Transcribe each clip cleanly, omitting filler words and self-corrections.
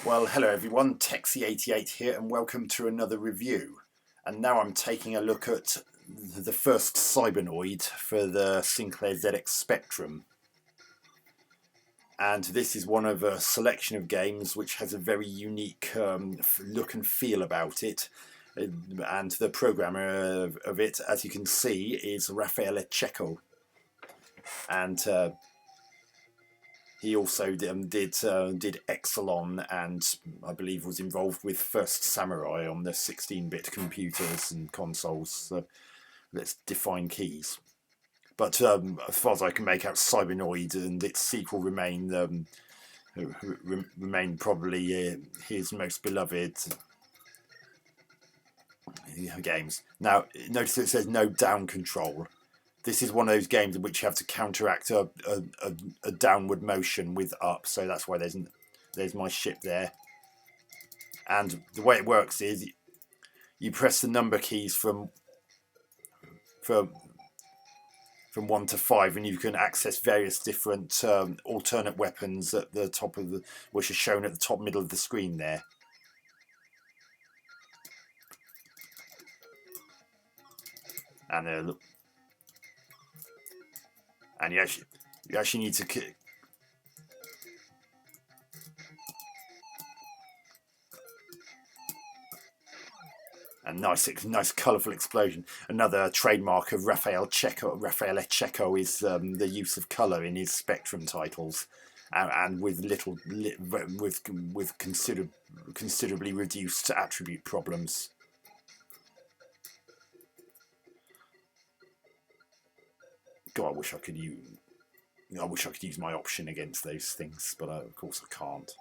Well, hello everyone, Texie88 here and welcome to another review. And now I'm taking a look at the first Cybernoid for the Sinclair ZX Spectrum. And this is one of a selection of games which has a very unique look and feel about it. And the programmer of it, as you can see, is Raffaele Cecco. And he also did Exelon, and I believe was involved with First Samurai on the 16-bit computers and consoles. So let's define keys. But as far as I can make out, Cybernoid and its sequel remain probably his most beloved games. Now, notice it says no down control. This is one of those games in which you have to counteract a downward motion with up, so that's why there's my ship there. And the way it works is you press the number keys from 1 to 5, and you can access various different alternate weapons at the top of the, which are shown at the top middle of the screen there. And look. And you actually need to a nice colourful explosion. Another trademark of Raffaele Cecco is the use of colour in his Spectrum titles, and with considerably reduced attribute problems. God, I wish I could use my option against those things, but of course I can't.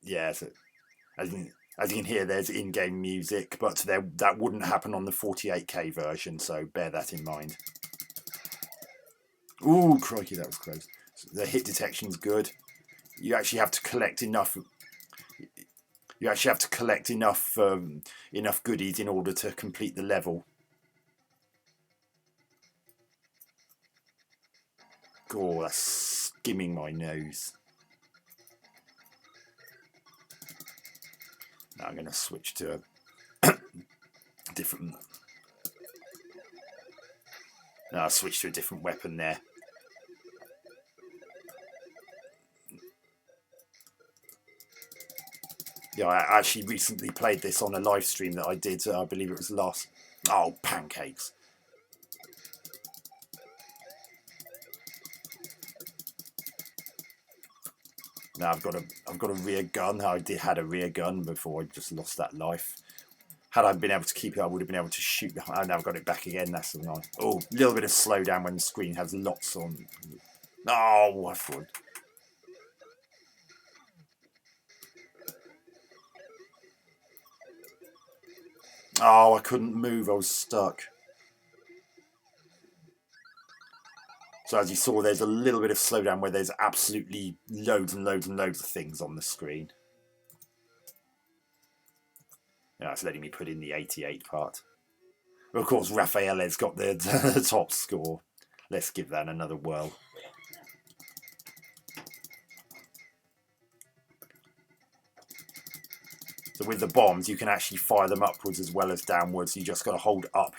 Yeah, so as you can hear, there's in-game music, but that wouldn't happen on the 48K version, so bear that in mind. Ooh, crikey, that was close. The hit detection's good. You actually have to collect enough. You actually have to collect enough goodies in order to complete the level. Oh, that's skimming my nose. Now I'm going to switch to a different. Now I'll switch to a different weapon there. Yeah, I actually recently played this on a live stream that I did. I believe it was last. Oh, pancakes! Now I've got a rear gun. I had a rear gun before I just lost that life. Had I been able to keep it, I would have been able to shoot. Oh, now I've got it back again. That's nice. Oh, a little bit of slowdown when the screen has lots on. Oh, I thought. Oh, I couldn't move. I was stuck. So as you saw, there's a little bit of slowdown where there's absolutely loads and loads and loads of things on the screen. Yeah, it's letting me put in the 88 part. Of course, Raffaele's got the top score. Let's give that another whirl. So with the bombs, you can actually fire them upwards as well as downwards. You just got to hold up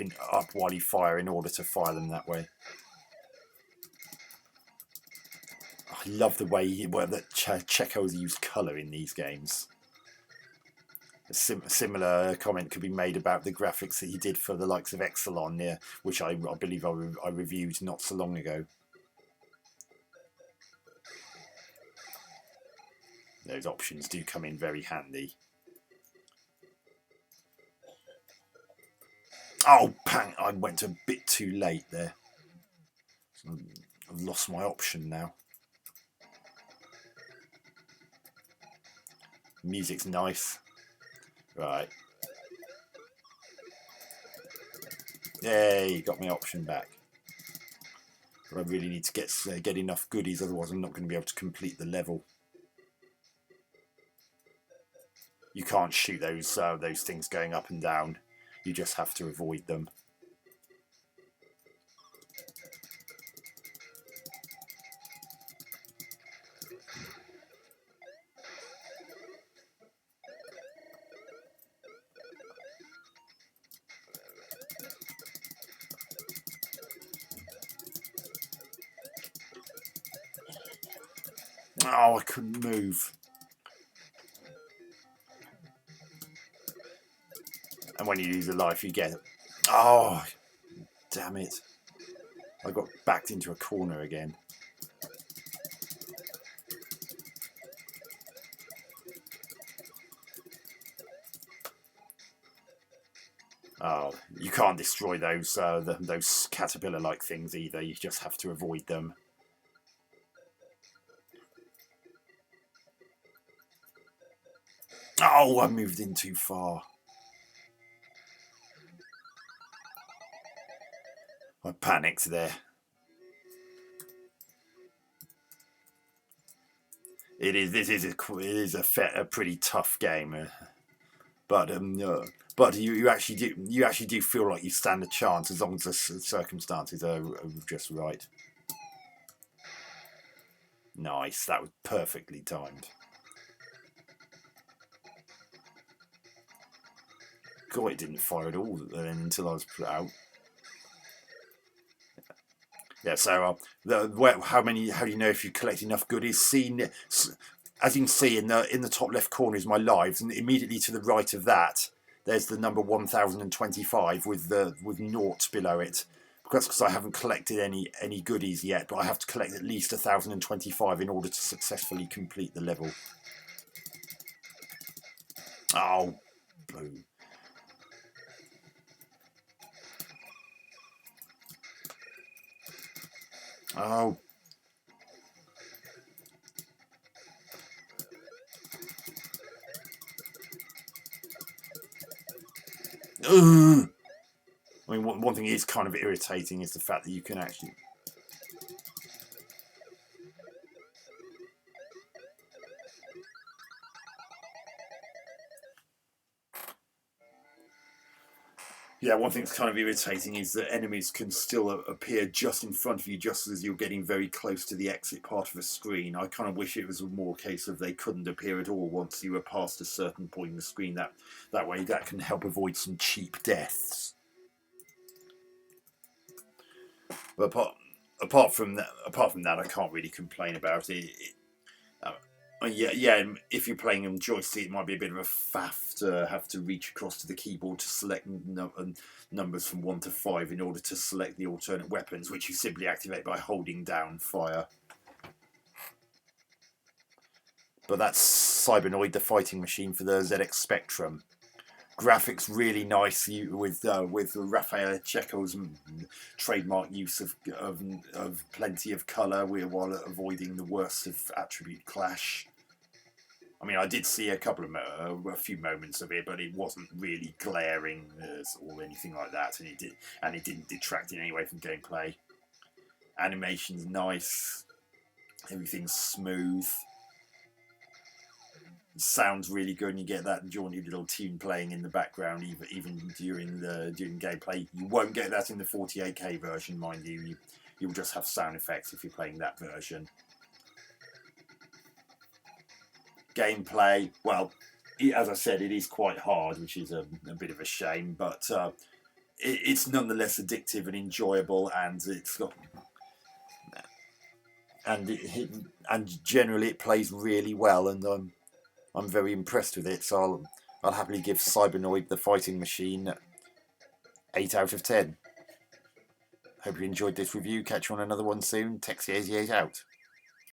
while you fire in order to fire them that way. I love the way that Cecco's used colour in these games. A similar comment could be made about the graphics that he did for the likes of Exelon, which I believe I reviewed not so long ago. Those options do come in very handy. Oh, bang! I went a bit too late there. I've lost my option now. Music's nice. Right. Yay, got my option back. But I really need to get enough goodies, otherwise I'm not going to be able to complete the level. You can't shoot those things going up and down. You just have to avoid them. Oh, I couldn't move. And when you lose a life, you get... Oh, damn it. I got backed into a corner again. Oh, you can't destroy those those caterpillar-like things either. You just have to avoid them. Oh, I moved in too far. I panicked there. It is. A pretty tough game, but you actually do feel like you stand a chance as long as the circumstances are just right. Nice, that was perfectly timed. God, it didn't fire at all then until I was put out. Yeah, so how do you know if you collect enough goodies? As you can see in the top left corner is my lives, and immediately to the right of that, there's the number 1025 with naught below it. Because I haven't collected any goodies yet, but I have to collect at least 1025 in order to successfully complete the level. Oh, blue. Oh. Ugh. I mean, one thing is kind of irritating is the fact that you can actually... Yeah, one thing that's kind of irritating is that enemies can still appear just in front of you, just as you're getting very close to the exit part of a screen. I kind of wish it was more a case of they couldn't appear at all once you were past a certain point in the screen. That way, that can help avoid some cheap deaths. But apart from that, I can't really complain about it. Yeah. If you're playing on joystick, it might be a bit of a faff to have to reach across to the keyboard to select numbers from 1 to 5 in order to select the alternate weapons, which you simply activate by holding down fire. But that's Cybernoid, the fighting machine for the ZX Spectrum. Graphics really nice with Raffaele Cecco's trademark use of plenty of colour while avoiding the worst of attribute clash. I mean, I did see a few moments of it, but it wasn't really glaring or anything like that, and it didn't detract in any way from gameplay. Animation's nice, everything's smooth. Sounds really good, and you get that jaunty little tune playing in the background even during gameplay. You won't get that in the 48K version, mind you. You'll just have sound effects if you're playing that version. Gameplay, well, as I said, it is quite hard, which is a bit of a shame, but it's nonetheless addictive and enjoyable, and it's got and generally it plays really well, and I'm very impressed with it, so I'll happily give Cybernoid, the fighting machine, 8 out of 10. Hope you enjoyed this review. Catch you on another one soon. Texie88 out.